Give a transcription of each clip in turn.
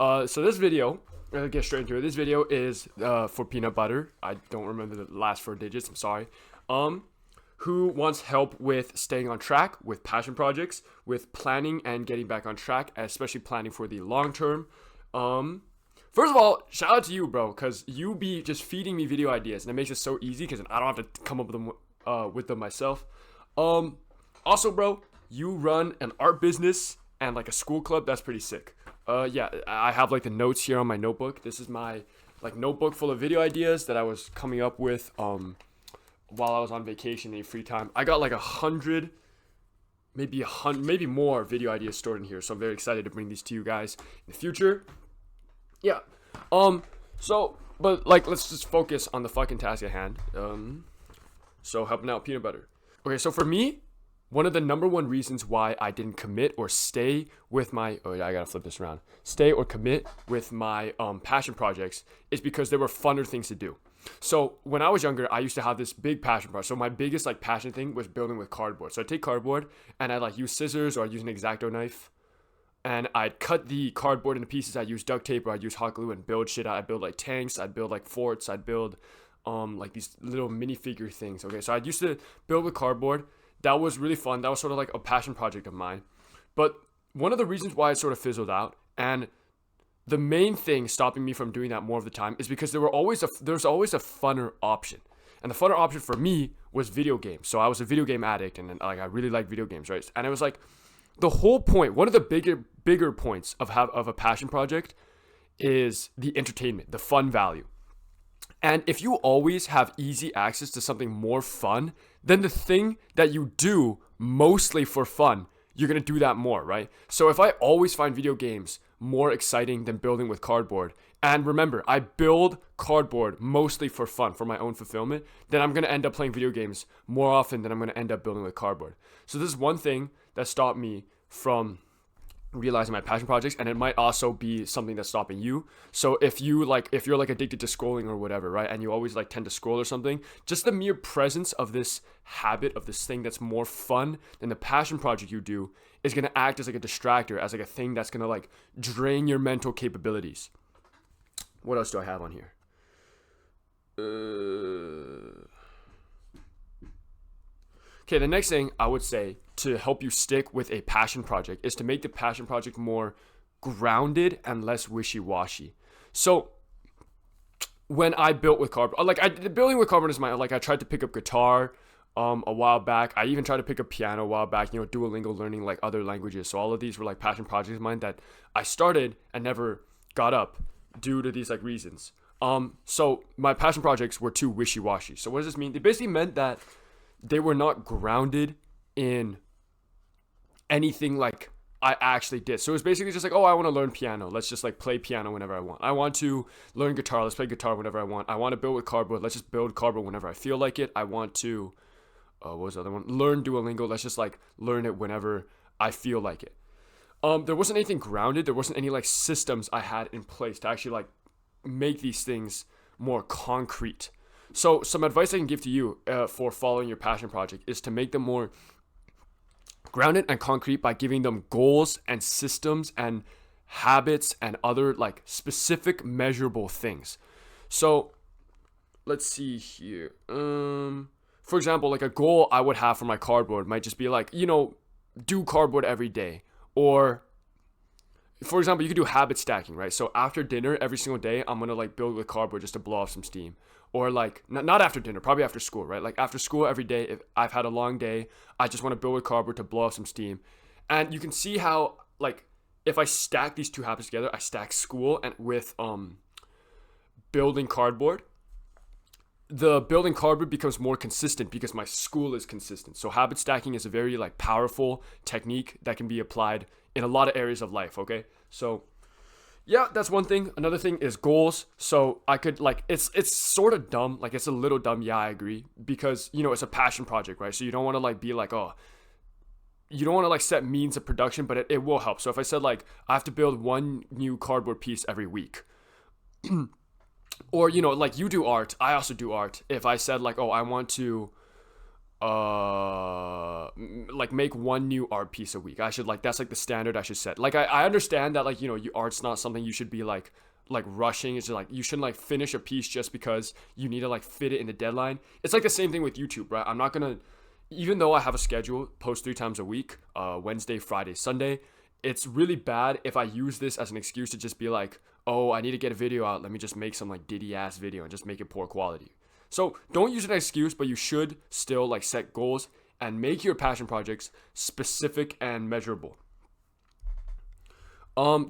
So this video, I'll get straight into it. This video is for peanut butter. I don't remember the last four digits. I'm sorry. Who wants help with staying on track with passion projects, with planning and getting back on track, especially planning for the long term. First of all, shout out to you, bro, because you be just feeding me video ideas, and it makes it so easy because I don't have to come up with them myself. Also, bro, you run an art business and like a school club. That's pretty sick. Yeah, I have like the notes here on my notebook. This is my like notebook full of video ideas that I was coming up with while I was on vacation in free time. I got like 100, maybe more video ideas stored in here. So I'm very excited to bring these to you guys in the future. Yeah. But like, let's just focus on the fucking task at hand. So helping out peanut butter. Okay, so for me, one of the number one reasons why I didn't commit or stay with my, oh yeah, I gotta flip this around. Stay or commit with my passion projects is because there were funner things to do. So when I was younger, I used to have this big passion project. So my biggest like passion thing was building with cardboard. So I'd take cardboard and I'd like use scissors or I'd use an X-Acto knife. And I'd cut the cardboard into pieces. I'd use duct tape or I'd use hot glue and build shit out. I'd build like tanks. I'd build like forts. I'd build like these little minifigure things. Okay, so I used to build with cardboard. That was really fun. That was sort of like a passion project of mine. But one of the reasons why it sort of fizzled out, and the main thing stopping me from doing that more of the time, is because there's always a funner option. And the funner option for me was video games. So I was a video game addict, and like I really like video games, right? And it was like the whole point. One of the bigger points of a passion project is the entertainment, the fun value. And if you always have easy access to something more fun, then the thing that you do mostly for fun, you're going to do that more, right? So if I always find video games more exciting than building with cardboard, and remember, I build cardboard mostly for fun, for my own fulfillment, then I'm going to end up playing video games more often than I'm going to end up building with cardboard. So this is one thing that stopped me from realizing my passion projects, and it might also be something that's stopping you. So if you're like addicted to scrolling or whatever, right, and you always like tend to scroll or something, just the mere presence of this habit, of this thing that's more fun than the passion project you do, is going to act as like a distractor, as like a thing that's going to like drain your mental capabilities. What else do I have on here? Okay, the next thing I would say to help you stick with a passion project is to make the passion project more grounded and less wishy-washy. So when I built with cardboard, building with cardboard is I tried to pick up guitar a while back. I even tried to pick up piano a while back, Duolingo, learning like other languages. So all of these were like passion projects of mine that I started and never got up due to these like reasons. So my passion projects were too wishy-washy. So what does this mean? It basically meant that they were not grounded in anything like I actually did. So it was basically just like, oh, I want to learn piano. Let's just like play piano whenever I want. I want to learn guitar. Let's play guitar whenever I want. I want to build with cardboard. Let's just build cardboard whenever I feel like it. I want to, what was the other one? Learn Duolingo. Let's just like learn it whenever I feel like it. There wasn't anything grounded. There wasn't any like systems I had in place to actually like make these things more concrete. So some advice I can give to you for following your passion project is to make them more grounded and concrete by giving them goals and systems and habits and other like specific measurable things. So let's see here. For example, like a goal I would have for my cardboard might just be like, do cardboard every day. Or for example, you could do habit stacking, right? So after dinner, every single day, I'm going to like build with cardboard just to blow off some steam. Or like, not after dinner, probably after school, right? Like after school every day, if I've had a long day, I just want to build with cardboard to blow off some steam. And you can see how, like, if I stack these two habits together, I stack school and with building cardboard, the building cardboard becomes more consistent because my school is consistent. So habit stacking is a very like powerful technique that can be applied in a lot of areas of life, okay? So yeah, that's one thing. Another thing is goals. So I could like, it's sort of dumb. Like it's a little dumb. Yeah, I agree. Because, it's a passion project, right? So you don't want to like be like, oh, you don't want to like set means of production, but it will help. So if I said like, I have to build one new cardboard piece every week. Or, like you do art, I also do art. If I said like, oh, I want to like make one new art piece a week. I should like that's like the standard I should set. Like I understand that like art's not something you should be like rushing. It's just like you shouldn't like finish a piece just because you need to like fit it in the deadline. It's like the same thing with YouTube, right? I'm not gonna, even though I have a schedule, post 3 times a week, Wednesday, Friday, Sunday. It's really bad if I use this as an excuse to just be like, oh, I need to get a video out. Let me just make some like diddy ass video and just make it poor quality. So don't use it as an excuse, but you should still like set goals and make your passion projects specific and measurable.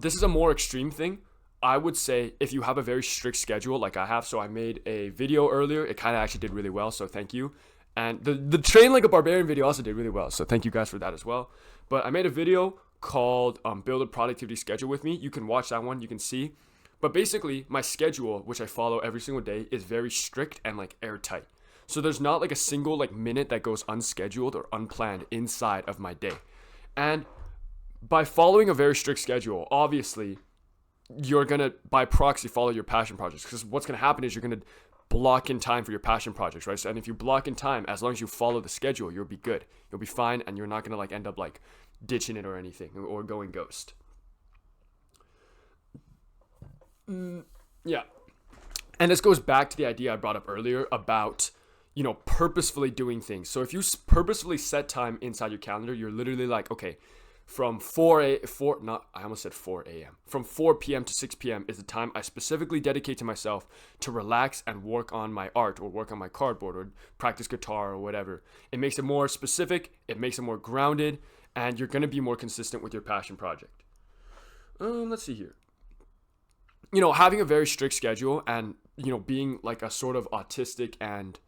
This is a more extreme thing. I would say if you have a very strict schedule like I have, so I made a video earlier. It kind of actually did really well, so thank you. And the train like a barbarian video also did really well, so thank you guys for that as well. But I made a video called Build a Productivity Schedule with me. You can watch that one, you can see. But basically, my schedule, which I follow every single day, is very strict and like airtight. So there's not like a single like minute that goes unscheduled or unplanned inside of my day. And by following a very strict schedule, obviously, you're gonna by proxy follow your passion projects, because what's gonna happen is you're gonna block in time for your passion projects, right? So, and if you block in time, as long as you follow the schedule, you'll be good. You'll be fine, and you're not gonna like end up like ditching it or anything or going ghost. Yeah. And this goes back to the idea I brought up earlier about, purposefully doing things. So if you purposefully set time inside your calendar, you're literally like, okay, from 4 a.m. From 4 p.m. to 6 p.m. is the time I specifically dedicate to myself to relax and work on my art or work on my cardboard or practice guitar or whatever. It makes it more specific, it makes it more grounded, and you're going to be more consistent with your passion project. Let's see here. Having a very strict schedule and, being like a sort of autistic and,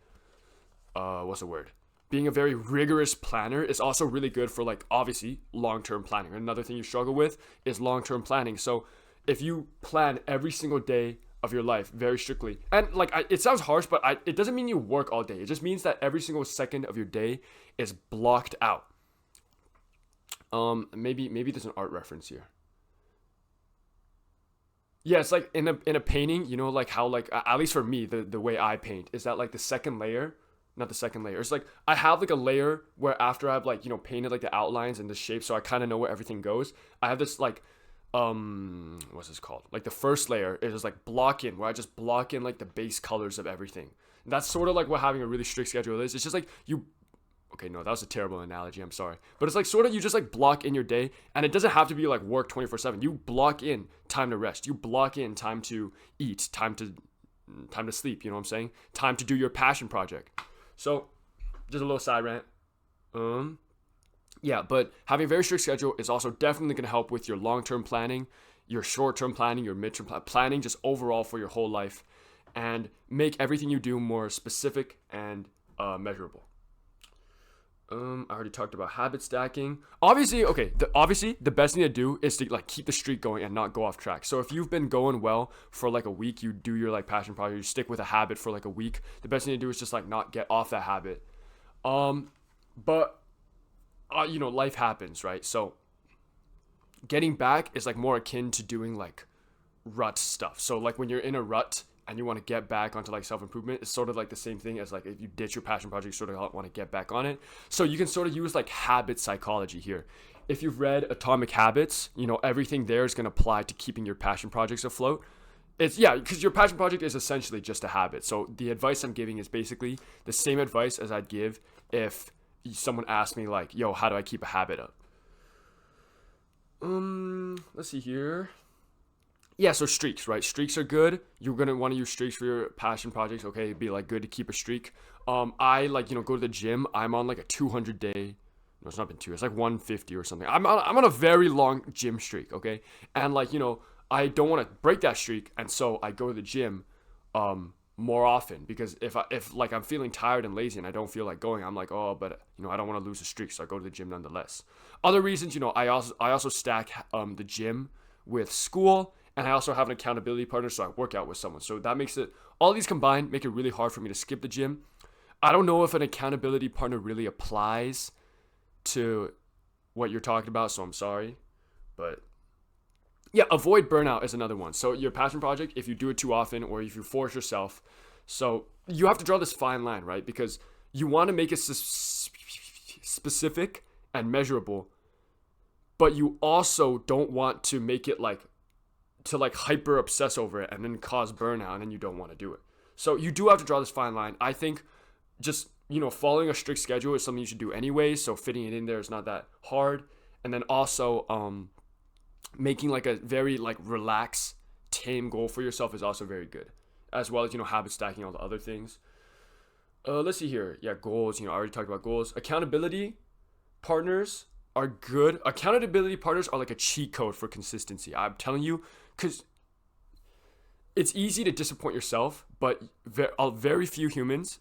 being a very rigorous planner is also really good for like, obviously, long-term planning. Another thing you struggle with is long-term planning. So if you plan every single day of your life very strictly, and like, it sounds harsh, but it doesn't mean you work all day. It just means that every single second of your day is blocked out. Maybe there's an art reference here. Yeah, it's like in a painting, like how like at least for me, the way I paint is that like the second layer, not the second layer. It's like I have like a layer where after I've like, painted like the outlines and the shape, so I kind of know where everything goes. I have this like what's this called? Like the first layer is just like block in, where I just block in like the base colors of everything. And that's sort of like what having a really strict schedule is. It's just like okay, no, that was a terrible analogy. I'm sorry. But it's like sort of you just like block in your day, and it doesn't have to be like work 24/7. You block in time to rest. You block in time to eat, time to sleep, you know what I'm saying? Time to do your passion project. So, just a little side rant. Yeah, but having a very strict schedule is also definitely going to help with your long-term planning, your short-term planning, your mid-term planning, just overall for your whole life, and make everything you do more specific and measurable. I already talked about habit stacking. Obviously, the best thing to do is to like keep the streak going and not go off track. So if you've been going well for like a week, you do your like passion project, you stick with a habit for like a week. The best thing to do is just like not get off that habit. But life happens, right? So getting back is like more akin to doing like rut stuff. So like when you're in a rut and you want to get back onto like self-improvement, it's sort of like the same thing as like if you ditch your passion project, you sort of want to get back on it. So you can sort of use like habit psychology here. If you've read Atomic Habits, everything there is going to apply to keeping your passion projects afloat. Because your passion project is essentially just a habit. So the advice I'm giving is basically the same advice as I'd give if someone asked me like, yo, how do I keep a habit up? Let's see here. Yeah, so streaks, right? Streaks are good. You're going to want to use streaks for your passion projects, okay? It'd be like good to keep a streak. I like, go to the gym. I'm on like a 200 day. No, it's not been 2. It's like 150 or something. I'm on a very long gym streak, okay? And like, I don't want to break that streak. And so I go to the gym more often, because if like I'm feeling tired and lazy and I don't feel like going, I'm like, oh, but I don't want to lose a streak. So I go to the gym nonetheless. Other reasons, I also stack the gym with school. And I also have an accountability partner, so I work out with someone. So that makes it, all these combined make it really hard for me to skip the gym. I don't know if an accountability partner really applies to what you're talking about, so I'm sorry. But yeah, avoid burnout is another one. So your passion project, if you do it too often or if you force yourself, so you have to draw this fine line, right? Because you want to make it specific and measurable, but you also don't want to make it like to like hyper obsess over it and then cause burnout, and then you don't want to do it. So you do have to draw this fine line. I think just, following a strict schedule is something you should do anyway, so fitting it in there is not that hard. And then also making like a very like relaxed, tame goal for yourself is also very good, as well as habit stacking, all the other things. Let's see here. Yeah, goals. I already talked about goals. Accountability partners are good. Accountability partners are like a cheat code for consistency. I'm telling you, because it's easy to disappoint yourself, but very few humans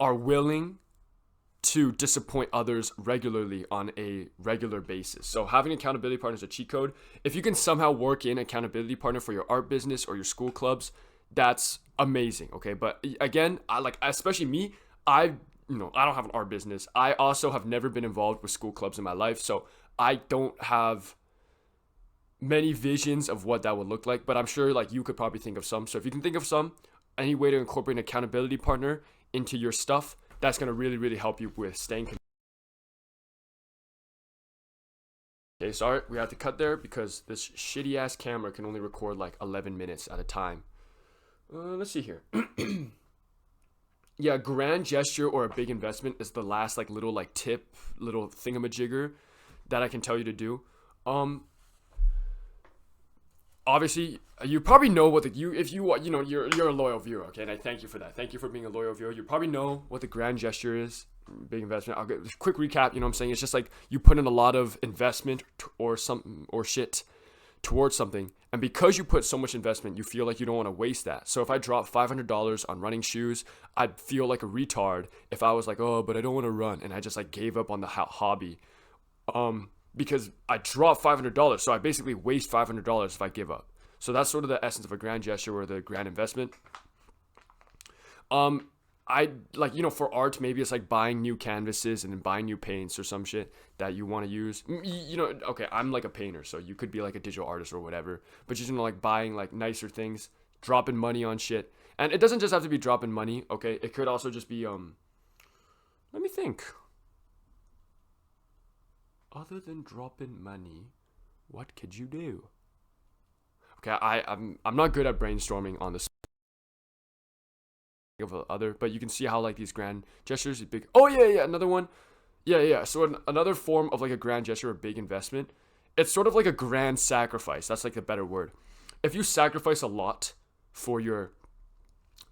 are willing to disappoint others regularly on a regular basis. So having accountability partners is a cheat code. If you can somehow work in accountability partner for your art business or your school clubs, that's amazing. Okay, but again, especially me, I don't have an art business. I also have never been involved with school clubs in my life, so I don't have many visions of what that would look like, but I'm sure like you could probably think of some. So if you can think of some, any way to incorporate an accountability partner into your stuff, that's going to really, really help you with staying connected. Okay, sorry, we have to cut there because this shitty ass camera can only record like 11 minutes at a time. Let's see here. Yeah, grand gesture or a big investment is the last like little like tip, little thingamajigger that I can tell you to do. Obviously, you probably know what you're a loyal viewer, okay? And I thank you for that. Thank you for being a loyal viewer. You probably know what the grand gesture is, big investment. I'll get a quick recap. You know what I'm saying? It's just like you put in a lot of investment or something or shit towards something, and because you put so much investment, you feel like you don't want to waste that. So if I drop $500 on running shoes, I'd feel like a retard if I was like, oh, but I don't want to run, and I just like gave up on the hobby. Because I dropped $500, so I basically waste $500 if I give up. So that's sort of the essence of a grand gesture or the grand investment. I like, for art, maybe it's like buying new canvases and then buying new paints or some shit that you want to use. Okay, I'm like a painter, so you could be like a digital artist or whatever, but just, like buying like nicer things, dropping money on shit. And it doesn't just have to be dropping money, okay? It could also just be, let me think. Other than dropping money, what could you do? Okay, I'm not good at brainstorming on this of other, but you can see how like these grand gestures, big. Oh yeah, another one. Yeah. So another form of like a grand gesture or big investment, it's sort of like a grand sacrifice. That's like the better word. If you sacrifice a lot for your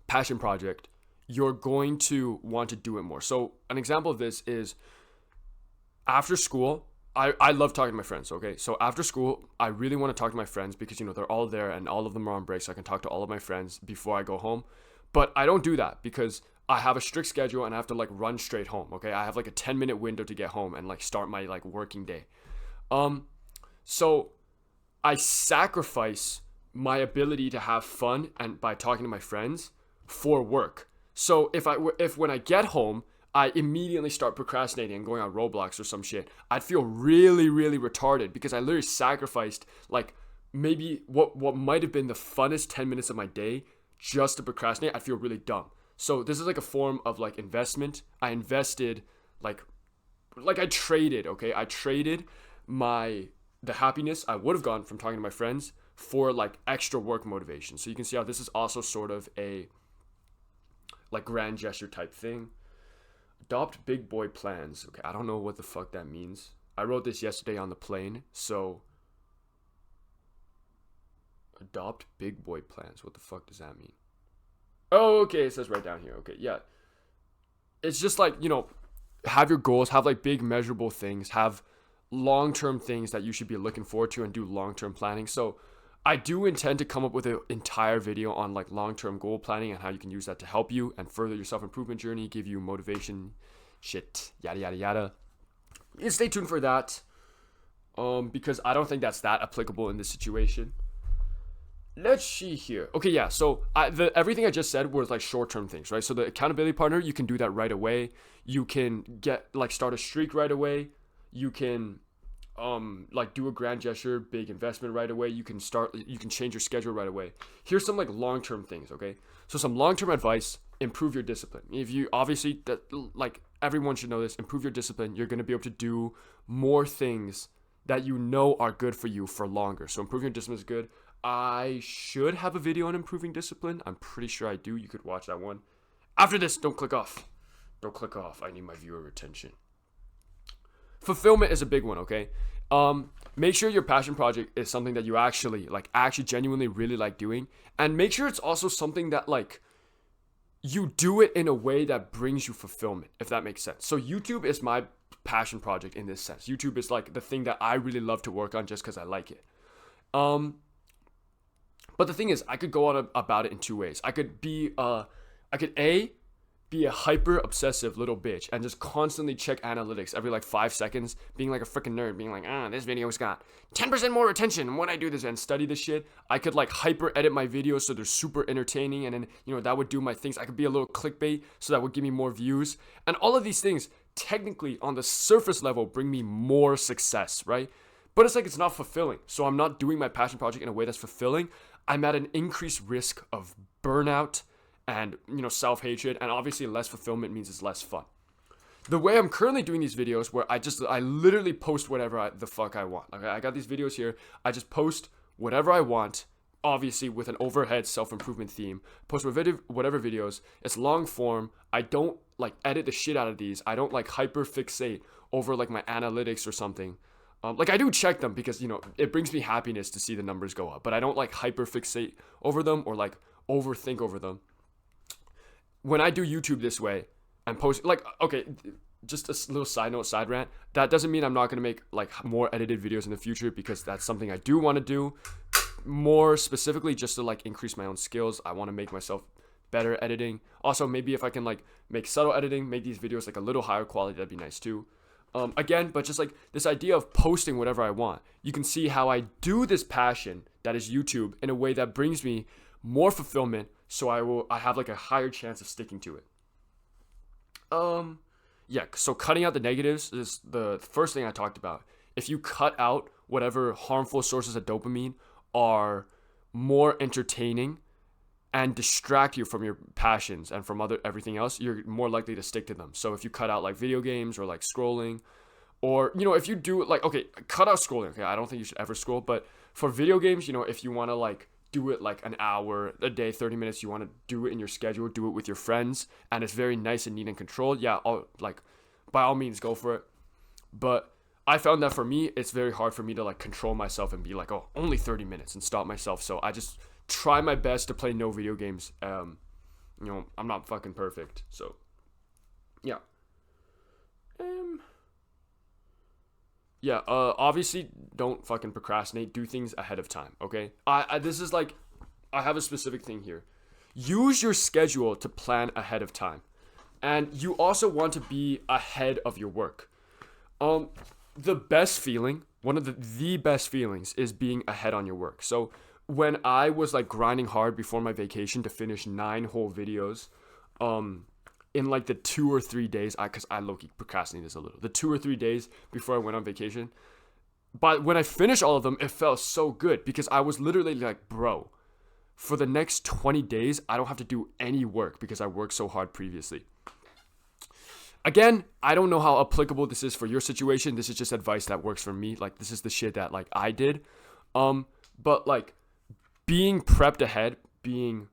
passion project, you're going to want to do it more. So an example of this is after school. I love talking to my friends, okay? So after school, I really want to talk to my friends because, they're all there and all of them are on break, so I can talk to all of my friends before I go home. But I don't do that because I have a strict schedule and I have to, like, run straight home, okay? I have, like, a 10-minute window to get home and, like, start my, like, working day. So I sacrifice my ability to have fun and by talking to my friends for work. So if when I get home, I immediately start procrastinating and going on Roblox or some shit, I'd feel really, really retarded because I literally sacrificed like maybe what might have been the funnest 10 minutes of my day just to procrastinate. I'd feel really dumb. So this is like a form of like investment. I invested like I traded, okay? I traded the happiness I would have gotten from talking to my friends for like extra work motivation. So you can see how this is also sort of a like grand gesture type thing. Adopt big boy plans. Okay, I don't know what the fuck that means. I wrote this yesterday on the plane, so adopt big boy plans. What the fuck does that mean? Oh, okay, it says right down here. Okay, yeah. It's just like, have your goals, have like big measurable things, have long-term things that you should be looking forward to and do long-term planning. So I do intend to come up with an entire video on like long-term goal planning and how you can use that to help you and further your self-improvement journey, give you motivation, shit, yada, yada, yada. Stay tuned for that because I don't think that's that applicable in this situation. Let's see here. Okay, yeah, so everything I just said was like short-term things, right? So the accountability partner, you can do that right away. You can start a streak right away. You can like do a grand gesture, big investment right away. You can change your schedule right away. Here's some like long-term things, okay? So some long-term advice improve your discipline. If you obviously that like everyone should know this, improve your discipline, you're going to be able to do more things that you know are good for you for longer. So improving your discipline is good. I should have a video on improving discipline. I'm pretty sure I do. You could watch that one. After this, don't click off. Don't click off. I need my viewer retention. Fulfillment is a big one, okay? Make sure your passion project is something that you actually genuinely really like doing, and make sure it's also something that like you do it in a way that brings you fulfillment, if that makes sense. So YouTube is my passion project in this sense. YouTube is like the thing that I really love to work on just because I like it. But the thing is, I could go on about it in two ways. I could be a hyper obsessive little bitch and just constantly check analytics every like 5 seconds, being like a freaking nerd, being like, this video's got 10% more retention when I do this, and study this shit. I could like hyper edit my videos so they're super entertaining, and then, you know, that would do my things. I could be a little clickbait so that would give me more views. And all of these things technically on the surface level bring me more success, right? But it's like, it's not fulfilling. So I'm not doing my passion project in a way that's fulfilling. I'm at an increased risk of burnout and, you know, self-hatred, and obviously less fulfillment means it's less fun. The way I'm currently doing these videos, where I literally post whatever the fuck I want. Okay, I got these videos here. I just post whatever I want, obviously with an overhead self-improvement theme. Post whatever videos. It's long form. I don't like edit the shit out of these. I don't like hyper fixate over like my analytics or something. Like I do check them because, you know, it brings me happiness to see the numbers go up, but I don't like hyper fixate over them or like overthink over them. When I do YouTube this way and post, like, okay, just a little side rant, that doesn't mean I'm not going to make like more edited videos in the future, because that's something I do want to do. More specifically, just to like increase my own skills. I want to make myself better editing. Also, maybe if I can like make subtle editing, make these videos like a little higher quality, that'd be nice too. Again, but just like this idea of posting whatever I want, you can see how I do this passion that is YouTube in a way that brings me more fulfillment, so I have like a higher chance of sticking to it. Yeah, so cutting out the negatives is the first thing I talked about. If you cut out whatever harmful sources of dopamine are more entertaining and distract you from your passions and from everything else, you're more likely to stick to them. So if you cut out like video games or like scrolling, or, you know, if you do like, okay, cut out scrolling. Okay, I don't think you should ever scroll, but for video games, you know, if you want to like do it like an hour a day, 30 minutes, you want to do it in your schedule, do it with your friends, and it's very nice and neat and controlled, yeah, by all means, go for it. But I found that for me, it's very hard for me to like control myself and be like, oh, only 30 minutes and stop myself. So I just try my best to play no video games. You know, I'm not fucking perfect, so yeah. Obviously don't fucking procrastinate. Do things ahead of time, okay? This is like, I have a specific thing here. Use your schedule to plan ahead of time. And you also want to be ahead of your work. The best feeling, one of the best feelings is being ahead on your work. So when I was like grinding hard before my vacation to finish 9 whole videos, in like the 2 or 3 days, because I low-key procrastinated this a little, the 2 or 3 days before I went on vacation, but when I finished all of them, it felt so good, because I was literally like, bro, for the next 20 days, I don't have to do any work because I worked so hard previously. Again, I don't know how applicable this is for your situation. This is just advice that works for me. Like, this is the shit that like I did. But like being prepped ahead, being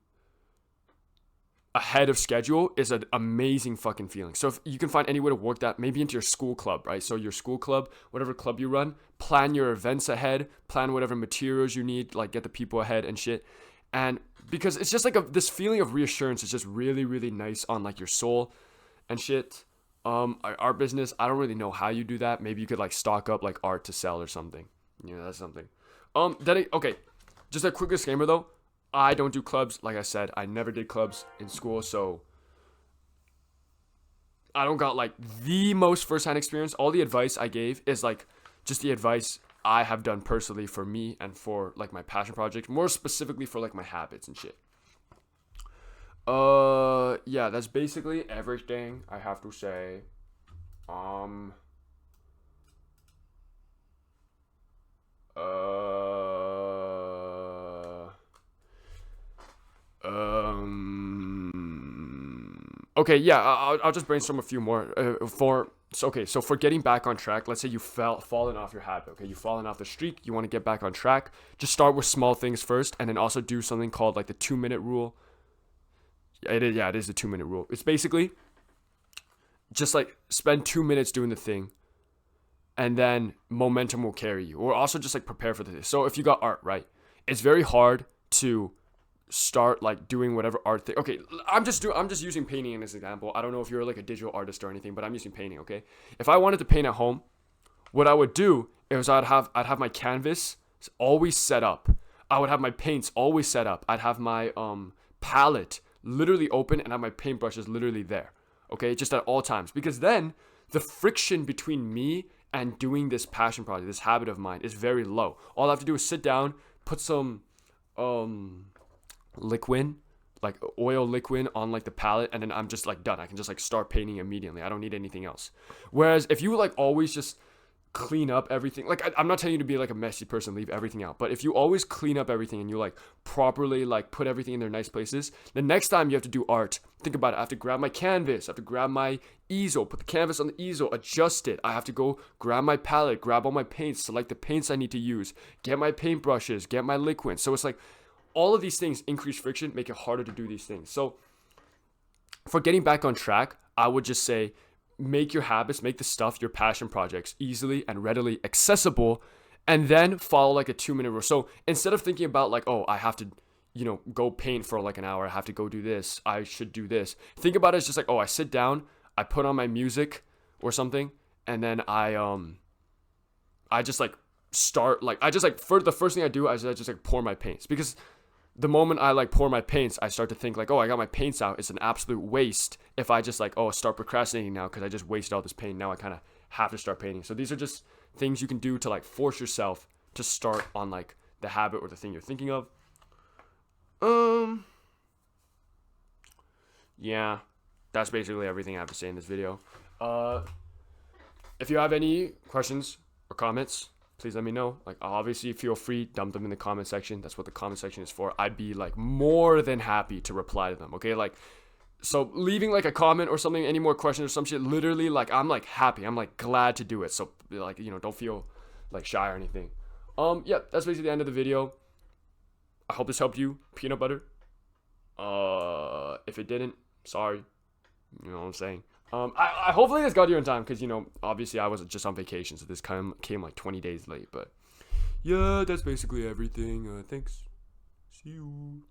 ahead of schedule is an amazing fucking feeling. So if you can find any way to work that maybe into your school club, right? So your school club, whatever club you run, plan your events ahead, plan whatever materials you need, like get the people ahead and shit. And because it's just like this feeling of reassurance is just really, really nice on like your soul and shit. Our business, I don't really know how you do that. Maybe you could like stock up like art to sell or something. You know, that's something. Okay. Just a quick disclaimer though. I don't do clubs. Like I said, I never did clubs in school, so I don't got like the most first-hand experience. All the advice I gave is like just the advice I have done personally for me and for like my passion project, more specifically for like my habits and shit. Yeah, that's basically everything I have to say. Okay, yeah, I'll just brainstorm a few more. So for getting back on track, let's say you fallen off your habit. Okay, you've fallen off the streak. You want to get back on track. Just start with small things first, and then also do something called like the 2 minute rule. It is the 2 minute rule. It's basically just like spend 2 minutes doing the thing, and then momentum will carry you. Or also just like prepare for this. So if you got art, right, it's very hard to start like doing whatever art thing. Okay, I'm just using painting as an example. I don't know if you're like a digital artist or anything, but I'm using painting. Okay, if I wanted to paint at home, what I would do is I'd have my canvas always set up. I would have my paints always set up. I'd have my palette literally open and have my paintbrushes literally there. Okay, just at all times, because then the friction between me and doing this passion project, this habit of mine, is very low. All I have to do is sit down, put some liquid, like oil liquid on like the palette, and then I'm just like done. I can just like start painting immediately. I don't need anything else. Whereas if you like always just clean up everything, like I'm not telling you to be like a messy person, leave everything out, but if you always clean up everything and you like properly like put everything in their nice places, the next time you have to do art, think about it. I have to grab my canvas, I have to grab my easel, put the canvas on the easel, adjust it. I have to go grab my palette, grab all my paints, select the paints I need to use, get my paintbrushes, get my liquid. So it's like all of these things increase friction, make it harder to do these things. So for getting back on track, I would just say make your habits, make the stuff, your passion projects, easily and readily accessible, and then follow like a 2 minute rule. So instead of thinking about like, oh, I have to, go paint for like an hour, I have to go do this, I should do this. Think about it as just like, oh, I sit down, I put on my music or something, and then I just like start, like, for the first thing I do is I just like pour my paints, because the moment I like pour my paints, I start to think like, oh, I got my paints out. It's an absolute waste if I just like, oh, start procrastinating now because I just wasted all this paint. Now I kind of have to start painting. So these are just things you can do to like force yourself to start on like the habit or the thing you're thinking of. Yeah, that's basically everything I have to say in this video. If you have any questions or comments, please let me know. Like, obviously, feel free, dump them in the comment section. That's what the comment section is for. I'd be like more than happy to reply to them. Okay, like, so leaving like a comment or something, any more questions or some shit, literally, like, I'm like happy. I'm like glad to do it. So like, don't feel like shy or anything. Yeah, that's basically the end of the video. I hope this helped you, peanut butter. If it didn't, sorry. You know what I'm saying? I hopefully this got you in time, because obviously I was just on vacation, so this came like 20 days late. But yeah, that's basically everything. Thanks. See you.